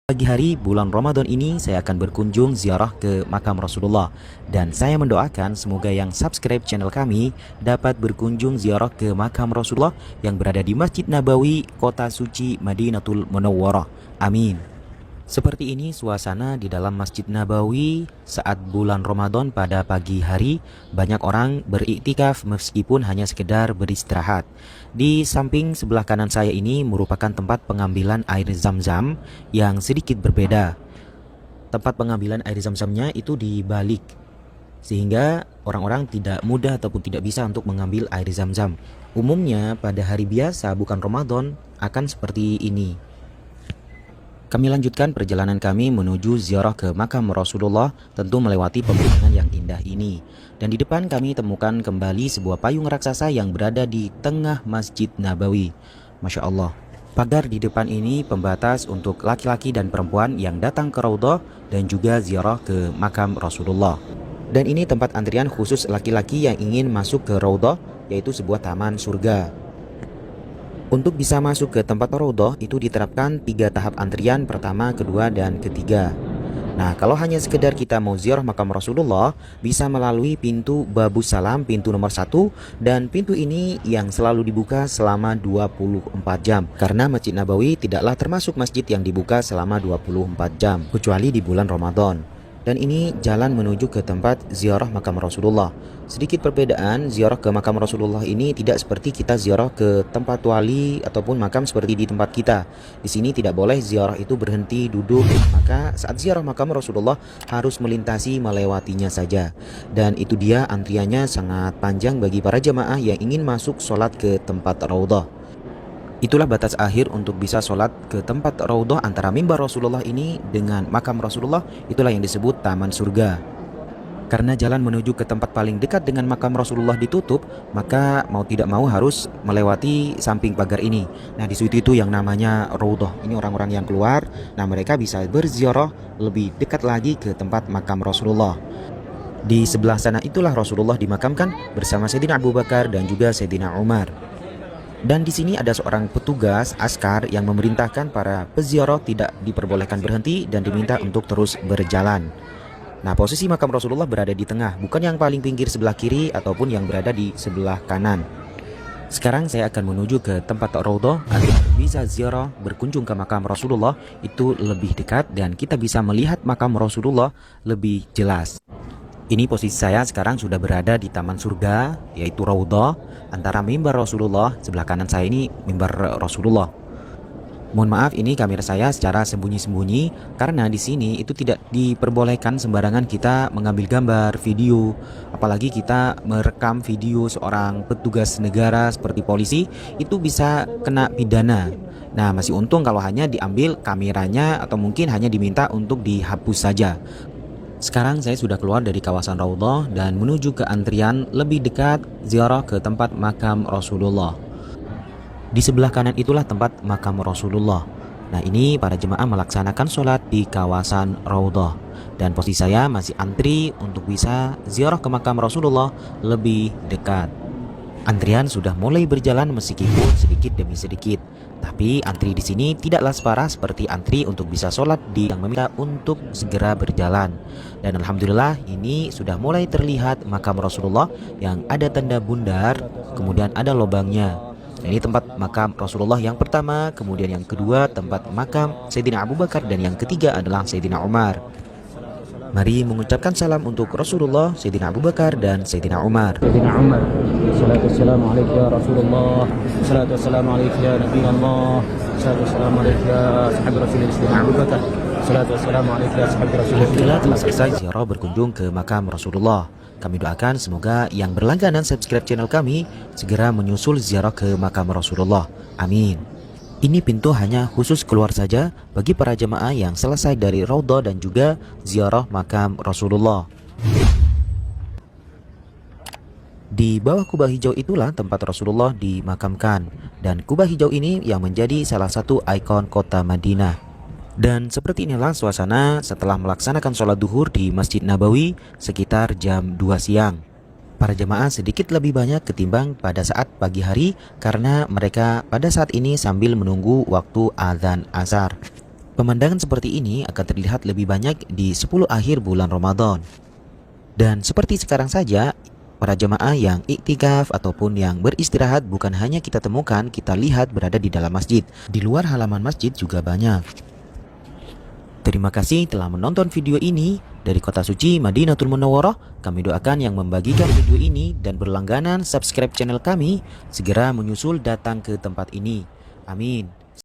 Pagi hari bulan Ramadan ini saya akan berkunjung ziarah ke makam Rasulullah, dan saya mendoakan semoga yang subscribe channel kami dapat berkunjung ziarah ke makam Rasulullah yang berada di Masjid Nabawi, kota suci Madinatul Munawwarah. Amin. Seperti ini suasana di dalam Masjid Nabawi saat bulan Ramadan pada pagi hari. Banyak orang beriktikaf meskipun hanya sekedar beristirahat. Di samping sebelah kanan saya ini merupakan tempat pengambilan air zam-zam yang sedikit berbeda. Tempat pengambilan air zam-zamnya itu dibalik, sehingga orang-orang tidak mudah ataupun tidak bisa untuk mengambil air zam-zam. Umumnya pada hari biasa bukan Ramadan akan seperti ini. Kami lanjutkan perjalanan kami menuju ziarah ke makam Rasulullah, tentu melewati pemandangan yang indah ini. Dan di depan kami temukan kembali sebuah payung raksasa yang berada di tengah Masjid Nabawi. Masya Allah. Pagar di depan ini pembatas untuk laki-laki dan perempuan yang datang ke Raudhah dan juga ziarah ke makam Rasulullah. Dan ini tempat antrian khusus laki-laki yang ingin masuk ke Raudhah, yaitu sebuah taman surga. Untuk bisa masuk ke tempat Raudhah itu diterapkan 3 tahap antrian, pertama, kedua, dan ketiga. Nah, kalau hanya sekedar kita mau ziarah makam Rasulullah, bisa melalui pintu Babus Salam, pintu nomor 1, dan pintu ini yang selalu dibuka selama 24 jam. Karena Masjid Nabawi tidaklah termasuk masjid yang dibuka selama 24 jam, kecuali di bulan Ramadan. Dan ini jalan menuju ke tempat ziarah makam Rasulullah. Sedikit perbedaan, ziarah ke makam Rasulullah ini tidak seperti kita ziarah ke tempat wali ataupun makam seperti di tempat kita. Di sini tidak boleh ziarah itu berhenti duduk, maka saat ziarah makam Rasulullah harus melewatinya saja. Dan itu dia antriannya sangat panjang bagi para jamaah yang ingin masuk sholat ke tempat Raudhah. Itulah batas akhir untuk bisa sholat ke tempat Raudhah antara mimbar Rasulullah ini dengan makam Rasulullah. Itulah yang disebut taman surga. Karena jalan menuju ke tempat paling dekat dengan makam Rasulullah ditutup, maka mau tidak mau harus melewati samping pagar ini. Nah, di situ itu yang namanya Raudhah. Ini orang-orang yang keluar, nah mereka bisa berziarah lebih dekat lagi ke tempat makam Rasulullah. Di sebelah sana itulah Rasulullah dimakamkan bersama Sayyidina Abu Bakar dan juga Sayyidina Umar. Dan di sini ada seorang petugas askar yang memerintahkan para peziarah tidak diperbolehkan berhenti dan diminta untuk terus berjalan. Nah, posisi makam Rasulullah berada di tengah, bukan yang paling pinggir sebelah kiri ataupun yang berada di sebelah kanan. Sekarang saya akan menuju ke tempat Raudhah agar bisa ziarah berkunjung ke makam Rasulullah itu lebih dekat dan kita bisa melihat makam Rasulullah lebih jelas. Ini posisi saya sekarang sudah berada di taman surga, yaitu Raudhah, antara mimbar Rasulullah. Sebelah kanan saya ini mimbar Rasulullah. Mohon maaf, ini kamera saya secara sembunyi-sembunyi karena di sini itu tidak diperbolehkan sembarangan kita mengambil gambar, video, apalagi kita merekam video seorang petugas negara seperti polisi, itu bisa kena pidana. Nah, masih untung kalau hanya diambil kameranya atau mungkin hanya diminta untuk dihapus saja. Sekarang saya sudah keluar dari kawasan Raudhah dan menuju ke antrian lebih dekat ziarah ke tempat makam Rasulullah. Di sebelah kanan itulah tempat makam Rasulullah. Nah, ini para jemaah melaksanakan sholat di kawasan Raudhah. Dan posisi saya masih antri untuk bisa ziarah ke makam Rasulullah lebih dekat. Antrian sudah mulai berjalan meskipun sedikit demi sedikit. Tapi antri di sini tidaklah separah seperti antri untuk bisa sholat di yang meminta untuk segera berjalan. Dan alhamdulillah ini sudah mulai terlihat makam Rasulullah yang ada tanda bundar, kemudian ada lubangnya. Ini tempat makam Rasulullah yang pertama, kemudian yang kedua tempat makam Sayyidina Abu Bakar, dan yang ketiga adalah Sayyidina Umar. Mari mengucapkan salam untuk Rasulullah, Sayyidina Abu Bakar, dan Sayyidina Umar. Sayyidina Umar, salatu wassalamu alaika ya Rasulullah, salatu wassalamu alaika ya Nabi Allah, salatu wassalamu alaika ya sahabat Rasulullah Sayyidina Abu Bakar, salatu wassalamu alaika ya sahabat Rasulullah. Alhamdulillah telah selesai ziarah berkunjung ke makam Rasulullah. Kami doakan semoga yang berlangganan subscribe channel kami segera menyusul ziarah ke makam Rasulullah. Amin. Ini pintu hanya khusus keluar saja bagi para jemaah yang selesai dari Raudhah dan juga ziarah makam Rasulullah. Di bawah kubah hijau itulah tempat Rasulullah dimakamkan, dan kubah hijau ini yang menjadi salah satu ikon kota Madinah. Dan seperti inilah suasana setelah melaksanakan sholat duhur di Masjid Nabawi sekitar jam 2 siang. Para jemaah sedikit lebih banyak ketimbang pada saat pagi hari karena mereka pada saat ini sambil menunggu waktu azan asar. Pemandangan seperti ini akan terlihat lebih banyak di 10 akhir bulan Ramadan. Dan seperti sekarang saja, para jemaah yang iktikaf ataupun yang beristirahat bukan hanya kita temukan, kita lihat berada di dalam masjid. Di luar halaman masjid juga banyak. Terima kasih telah menonton video ini dari kota suci Madinatul Munawwarah. Kami doakan yang membagikan video ini dan berlangganan subscribe channel kami segera menyusul datang ke tempat ini. Amin.